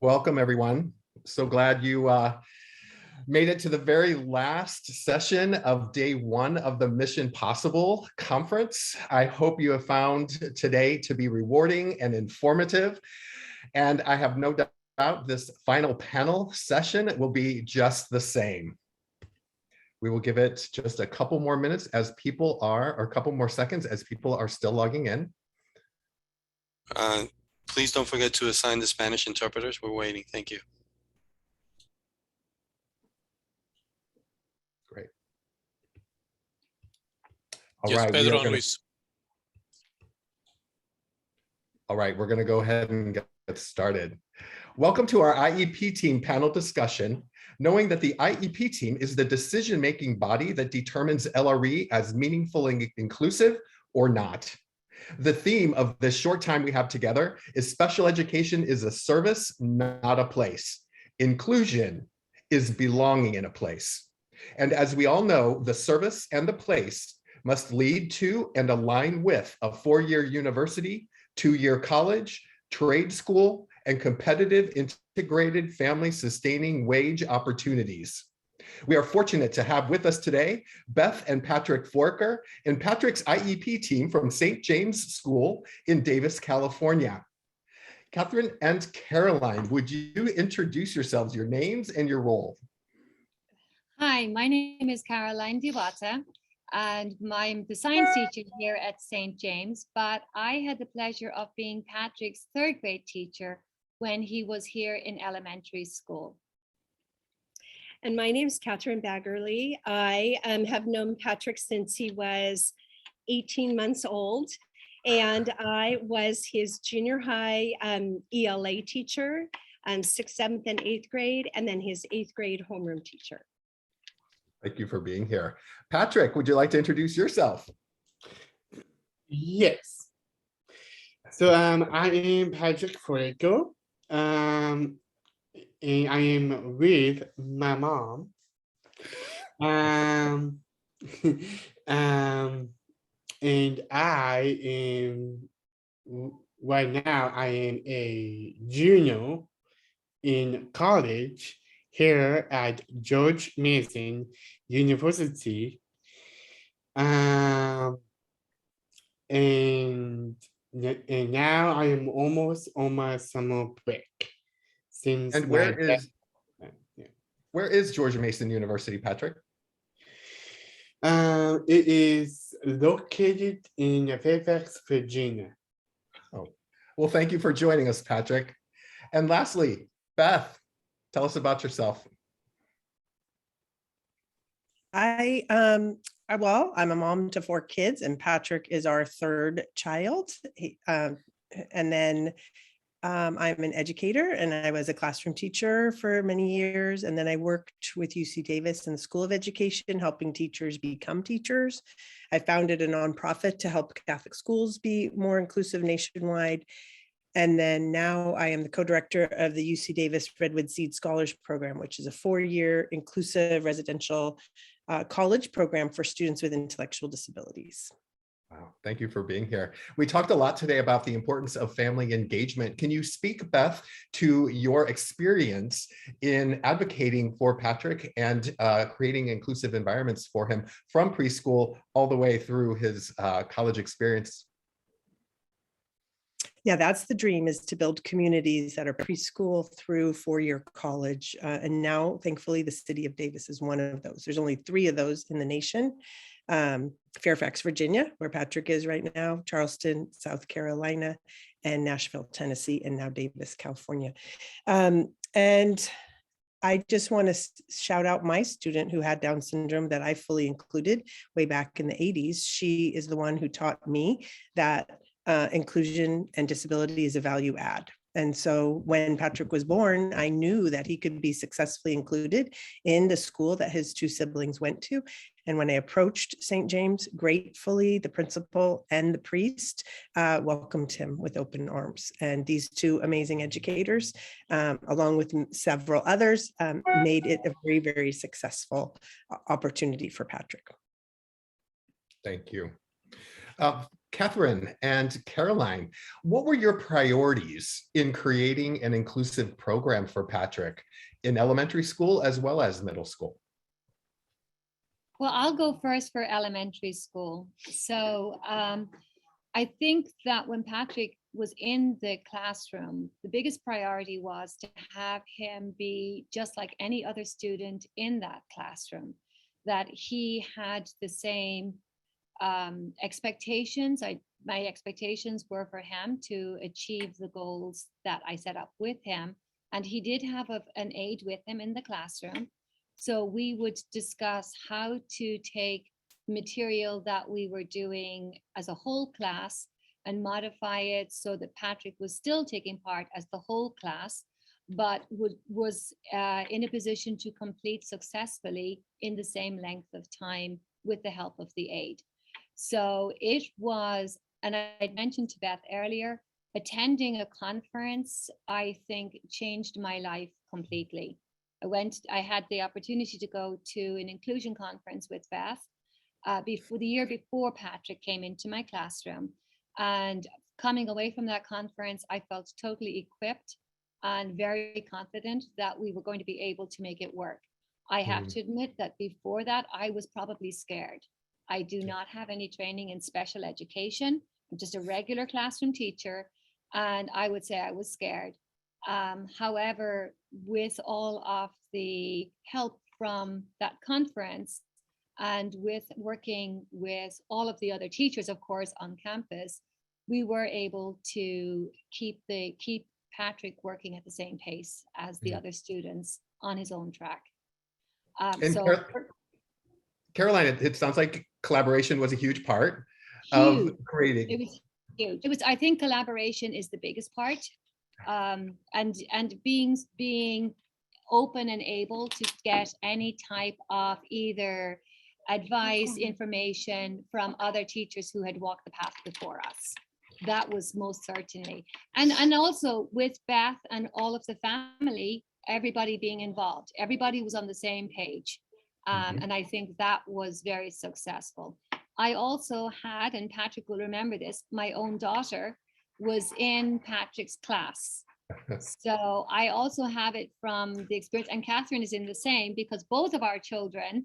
Welcome, everyone. So glad you made it to the very last session of day one of the Mission Possible conference. I hope you have found today to be rewarding and informative. And I have no doubt this final panel session will be just the same. We will give it just a couple more minutes as people are, or a couple more seconds as people are still logging in. Please don't forget to assign the Spanish interpreters. We're waiting. Thank you. Great. All Yes, right, Pedro and Luis. All right, we're going to go ahead and get started. Welcome to our IEP team panel discussion, knowing that the IEP team is the decision-making body that determines LRE as meaningful and inclusive or not. The theme of this short time we have together is special education is a service, not a place. Inclusion is belonging in a place. And as we all know, the service and the place must lead to and align with a 4-year university, 2-year college, trade school, and competitive integrated family sustaining wage opportunities. We are fortunate to have with us today Beth and Patrick Forker and Patrick's IEP team from St. James School in Davis, California. Catherine and Caroline, would you introduce yourselves, your names and your role? Hi, my name is Caroline Diwata, and I'm the science teacher here at St. James, but I had the pleasure of being Patrick's 3rd grade teacher when he was here in elementary school. And my name is Catherine Baggerly. I have known Patrick since he was 18 months old, and I was his junior high ELA teacher, 6th, 7th, and 8th grade, and then his 8th grade homeroom teacher. Thank you for being here. Patrick, would you like to introduce yourself? Yes. So I am Patrick Forego. And I am with my mom. And I am right now I am a junior in college here at George Mason University. And now I am almost on my summer break. Since And where is George Mason University, Patrick? It is located in Fairfax, Virginia. Oh, well, thank you for joining us, Patrick. And lastly, Beth, tell us about yourself. I'm a mom to 4 kids, and Patrick is our 3rd child. I'm an educator, and I was a classroom teacher for many years. And then I worked with UC Davis in the School of Education, helping teachers become teachers. I founded a nonprofit to help Catholic schools be more inclusive nationwide. And then now I am the co-director of the UC Davis Redwood Seed Scholars Program, which is a 4-year inclusive residential college program for students with intellectual disabilities. Wow, thank you for being here. We talked a lot today about the importance of family engagement. Can you speak, Beth, to your experience in advocating for Patrick and creating inclusive environments for him from preschool all the way through his college experience? Yeah, that's the dream, is to build communities that are preschool through 4-year college. And now, thankfully, the city of Davis is one of those. There's only 3 of those in the nation. Fairfax, Virginia, where Patrick is right now, Charleston, South Carolina, and Nashville, Tennessee, and now Davis, California. And I just want to shout out my student who had Down syndrome that I fully included way back in the 80s. She is the one who taught me that inclusion and disability is a value add. And so when Patrick was born, I knew that he could be successfully included in the school that his two siblings went to. And when I approached St. James, gratefully, the principal and the priest welcomed him with open arms. And these two amazing educators, along with several others, made it a very, very successful opportunity for Patrick. Thank you. Catherine and Caroline, what were your priorities in creating an inclusive program for Patrick in elementary school as well as middle school? Well, I'll go first for elementary school. So I think that when Patrick was in the classroom, the biggest priority was to have him be just like any other student in that classroom, that he had the same expectations. My expectations were for him to achieve the goals that I set up with him. And he did have an aide with him in the classroom. So we would discuss how to take material that we were doing as a whole class and modify it so that Patrick was still taking part as the whole class, but was in a position to complete successfully in the same length of time with the help of the aide. So it was, and I mentioned to Beth earlier, attending a conference, I think, changed my life completely. I had the opportunity to go to an inclusion conference with Beth before the year before Patrick came into my classroom. And coming away from that conference, I felt totally equipped and very confident that we were going to be able to make it work. I have to admit that before that, I was probably scared. I do not have any training in special education. I'm just a regular classroom teacher. And I would say I was scared. However, with all of the help from that conference and with working with all of the other teachers, of course, on campus, we were able to keep Patrick working at the same pace as the other students on his own track. Caroline, it sounds like collaboration was a huge part huge. Of creating. It was huge. I think collaboration is the biggest part. And being open and able to get any type of either advice, information from other teachers who had walked the path before us. That was most certainly. And also with Beth and all of the family, everybody being involved. Everybody was on the same page. And I think that was very successful. I also had, and Patrick will remember this, my own daughter was in Patrick's class. So I also have it from the experience, and Catherine is in the same, because both of our children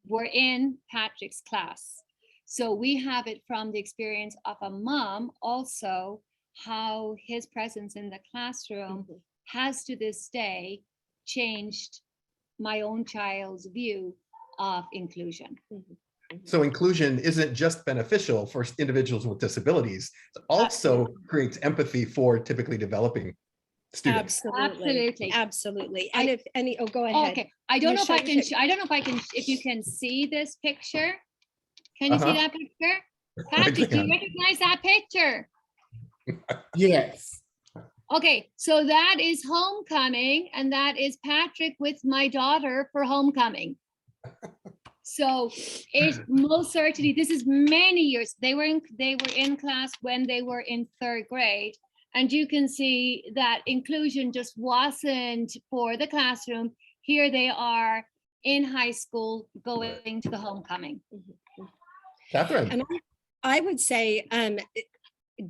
were in Patrick's class. So we have it from the experience of a mom also, how his presence in the classroom has to this day changed my own child's view of inclusion. So inclusion isn't just beneficial for individuals with disabilities, it also creates empathy for typically developing students. Absolutely. And if any, go ahead. Okay, I don't know if you can see this picture. Can you see that picture? Patrick, do you recognize that picture? Yes. Okay, so that is homecoming, and that is Patrick with my daughter for homecoming. So it most certainly, this is many years. They were in class when they were in 3rd grade. And you can see that inclusion just wasn't for the classroom. Here they are in high school going to the homecoming. Catherine. And I would say,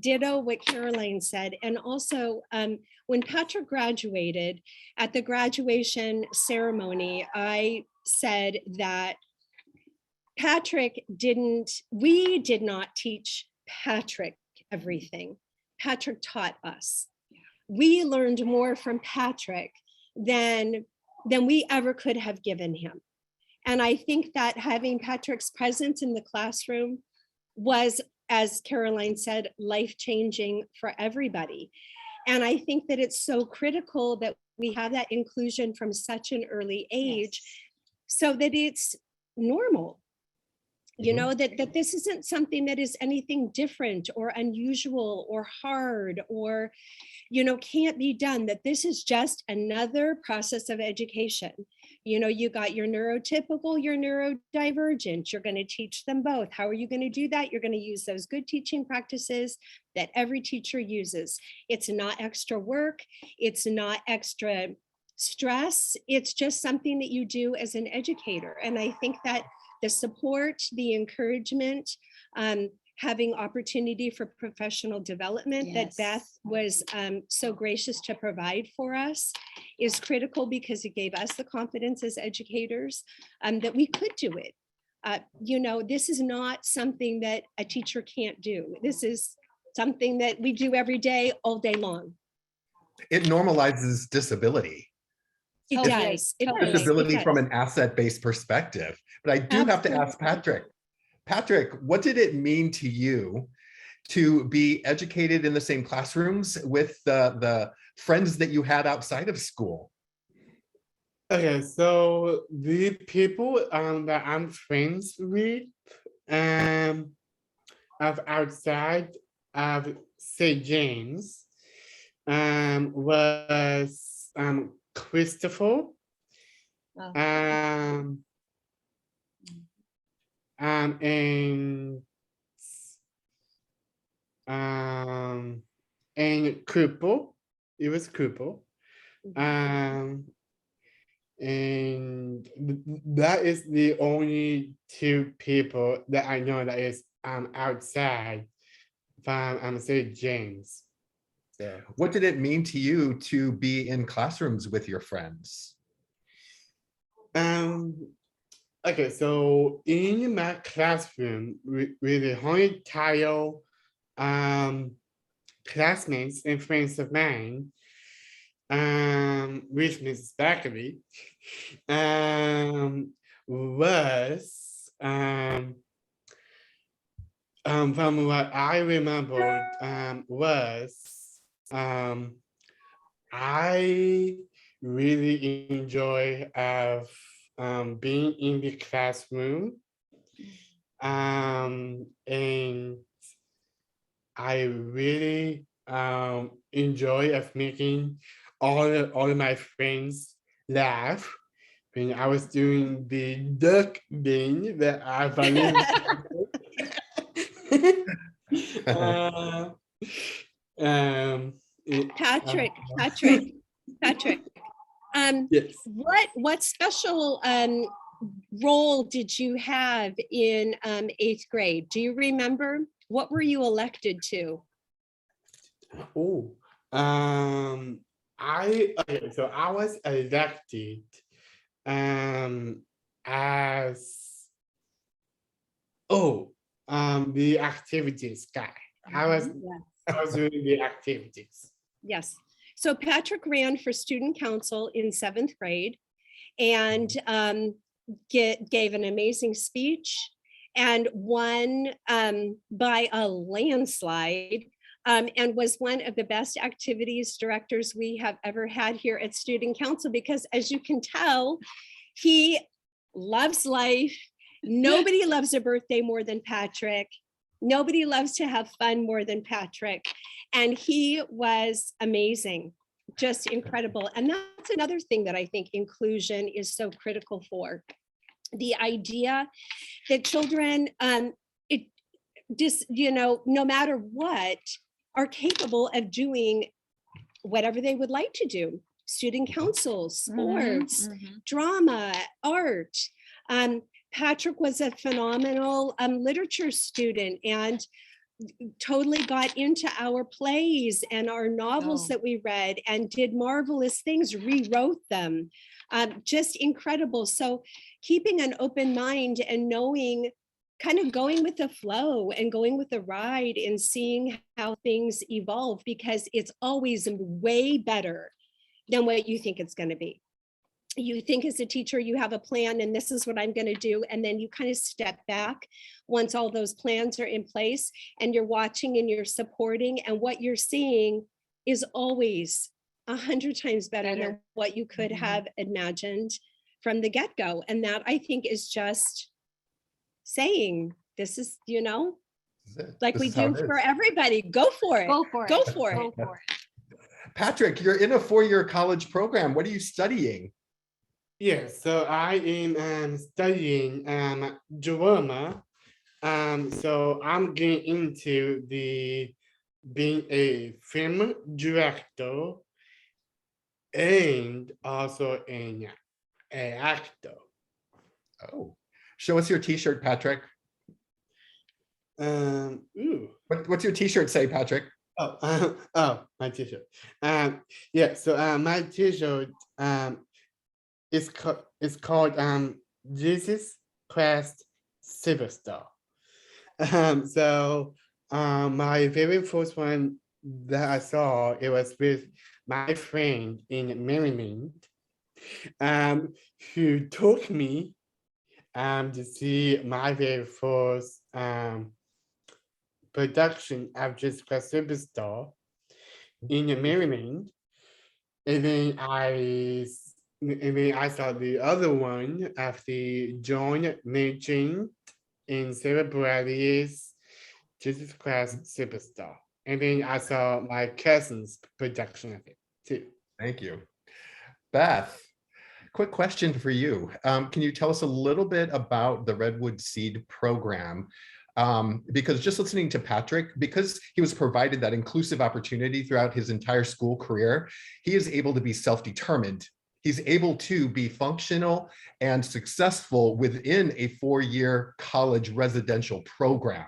ditto what Caroline said. And also when Patrick graduated, at the graduation ceremony, I said that we did not teach Patrick everything. Patrick taught us. We learned more from Patrick than we ever could have given him. And I think that having Patrick's presence in the classroom was, as Caroline said, life-changing for everybody. And I think that it's so critical that we have that inclusion from such an early age so that it's normal. You know, that this isn't something that is anything different or unusual or hard or, you know, can't be done, that this is just another process of education. You know, you got your neurotypical, your neurodivergent, you're going to teach them both. How are you going to do that? You're going to use those good teaching practices that every teacher uses. It's not extra work. It's not extra stress. It's just something that you do as an educator. And I think that the support, the encouragement, having opportunity for professional development that Beth was so gracious to provide for us is critical, because it gave us the confidence as educators that we could do it. You know, this is not something that a teacher can't do. This is something that we do every day, all day long. It normalizes disability. It does. It does. Disability It does. from an asset-based perspective. But I do have to ask Patrick. Patrick, what did it mean to you to be educated in the same classrooms with the friends that you had outside of school? Okay, so the people that I'm friends with of outside of St. James was Christopher, and Cooper. It was Cooper. And that is the only two people that I know that is outside from St. James. Yeah. What did it mean to you to be in classrooms with your friends? Okay, so in my classroom with the whole entire classmates and friends of mine, with Mrs. Beckley, was from what I remembered was I really enjoy being in the classroom, and I really enjoy of making all of my friends laugh when I was doing the duck thing that I believe. Patrick. Yes. What special role did you have in 8th grade? Do you remember? What were you elected to? Oh, so I was elected as the activities guy. I was doing the activities. Yes. So Patrick ran for student council in 7th grade and gave an amazing speech and won by a landslide, and was one of the best activities directors we have ever had here at student council, because as you can tell, he loves life. Nobody loves a birthday more than Patrick. Nobody loves to have fun more than Patrick. And he was amazing, just incredible. And that's another thing that I think inclusion is so critical for. The idea that children, no matter what, are capable of doing whatever they would like to do. Student council, sports, drama, art. Patrick was a phenomenal literature student and totally got into our plays and our novels that we read and did marvelous things, rewrote them. Just incredible. So keeping an open mind and knowing, kind of going with the flow and going with the ride and seeing how things evolve, because it's always way better than what you think it's going to be. you think as a teacher, you have a plan and this is what I'm going to do. And then you kind of step back once all those plans are in place and you're watching and you're supporting, and what you're seeing is always 100 times better than what you could have imagined from the get-go. And that, I think, is just saying, this is, like we do for everybody. Go for it. Go for it. Go for it. Go for it. Patrick, you're in a 4-year college program. What are you studying? Yes, so I am studying drama. So I'm getting into being a film director and also an actor. Oh, show us your t-shirt, Patrick. Ooh. What's your t-shirt say, Patrick? Oh, my t-shirt. Yeah, so my t-shirt it's called Jesus Christ Superstar. So my very first one that I saw, it was with my friend in Maryland, who took me to see my very first production of Jesus Christ Superstar in Maryland. And then I saw the other one of the John Nugent in Sarah Bradley's Jesus Christ Superstar. And then I saw my cousin's production of it too. Thank you. Beth, quick question for you. Can you tell us a little bit about the Redwood Seed program? Because just listening to Patrick, because he was provided that inclusive opportunity throughout his entire school career, he is able to be self-determined. He's able to be functional and successful within a 4-year college residential program.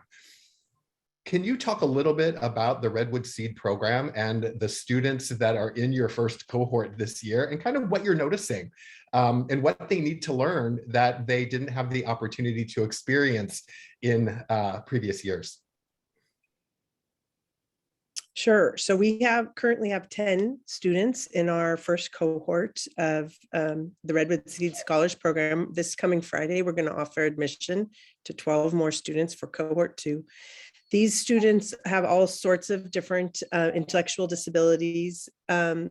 Can you talk a little bit about the Redwood Seed program and the students that are in your first cohort this year, and kind of what you're noticing and what they need to learn that they didn't have the opportunity to experience in previous years? Sure. So we currently have 10 students in our first cohort of the Redwood Seed Scholars Program. This coming Friday, we're going to offer admission to 12 more students for cohort 2. These students have all sorts of different intellectual disabilities. And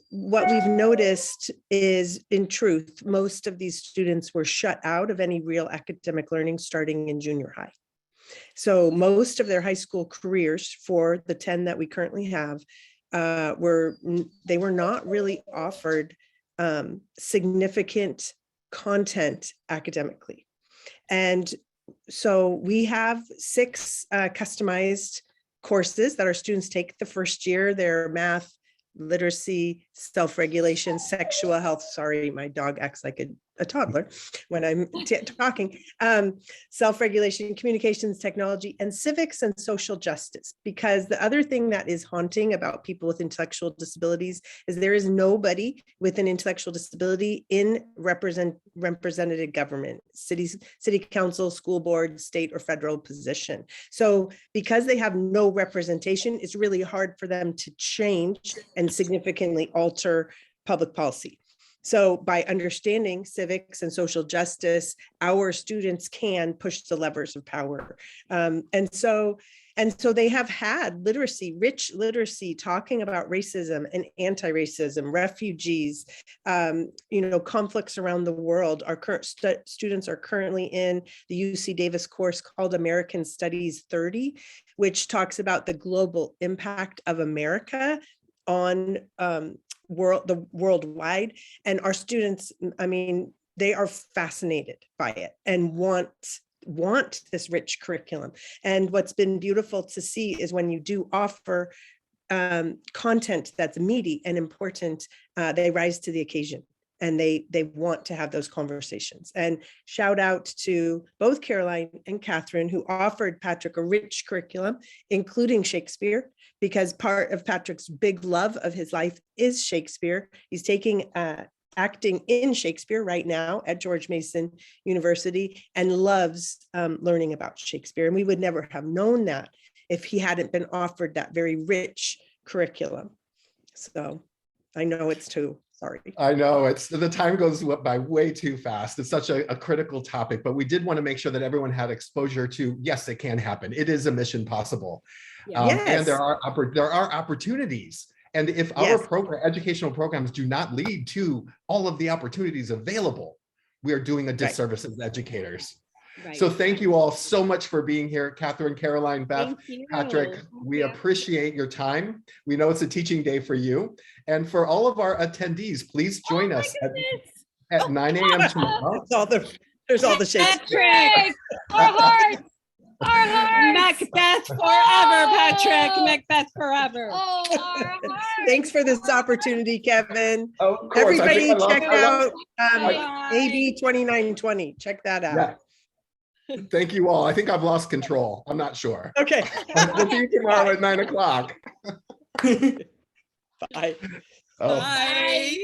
what we've noticed is, in truth, most of these students were shut out of any real academic learning starting in junior high. So most of their high school careers, for the 10 that we currently have, were not really offered significant content academically. And so we have 6 customized courses that our students take the first year. They're math, literacy, self-regulation, sexual health. Sorry, my dog acts like a toddler when I'm talking. Self-regulation, communications, technology, and civics and social justice. Because the other thing that is haunting about people with intellectual disabilities is there is nobody with an intellectual disability in represented government, city council, school board, state or federal position. So because they have no representation, it's really hard for them to change and significantly alter public policy. So by understanding civics and social justice, our students can push the levers of power. And so they have had literacy, rich literacy, talking about racism and anti-racism, refugees, conflicts around the world. Our current students are currently in the UC Davis course called American Studies 30, which talks about the global impact of America on worldwide. And our students, they are fascinated by it and want this rich curriculum. And what's been beautiful to see is when you do offer content that's meaty and important, they rise to the occasion and they want to have those conversations. And shout out to both Caroline and Catherine, who offered Patrick a rich curriculum, including Shakespeare, because part of Patrick's big love of his life is Shakespeare. He's taking acting in Shakespeare right now at George Mason University and loves learning about Shakespeare. And we would never have known that if he hadn't been offered that very rich curriculum. So I know it's true. Sorry. I know the time goes by way too fast. It's such a critical topic, but we did want to make sure that everyone had exposure to, yes, it can happen. It is a mission possible. And Yes. there are opportunities. And if our Yes. educational programs do not lead to all of the opportunities available, we are doing a disservice as educators. Right. So thank you all so much for being here. Catherine, Caroline, Beth, Thank you. Patrick, we you. appreciate your time. We know it's a teaching day for you. And for all of our attendees, please join us at 9 a.m. tomorrow. There's all the shakes. Patrick, our hearts, our hearts. Macbeth forever, Patrick. Macbeth forever. Oh, our hearts. Thanks for this opportunity, Kevin. Of course, Everybody I check out Bye. AB 2920. Check that out. Yeah. Thank you all. I think I've lost control. I'm not sure. Okay. We'll see you tomorrow at 9 o'clock. Bye. Oh. Bye.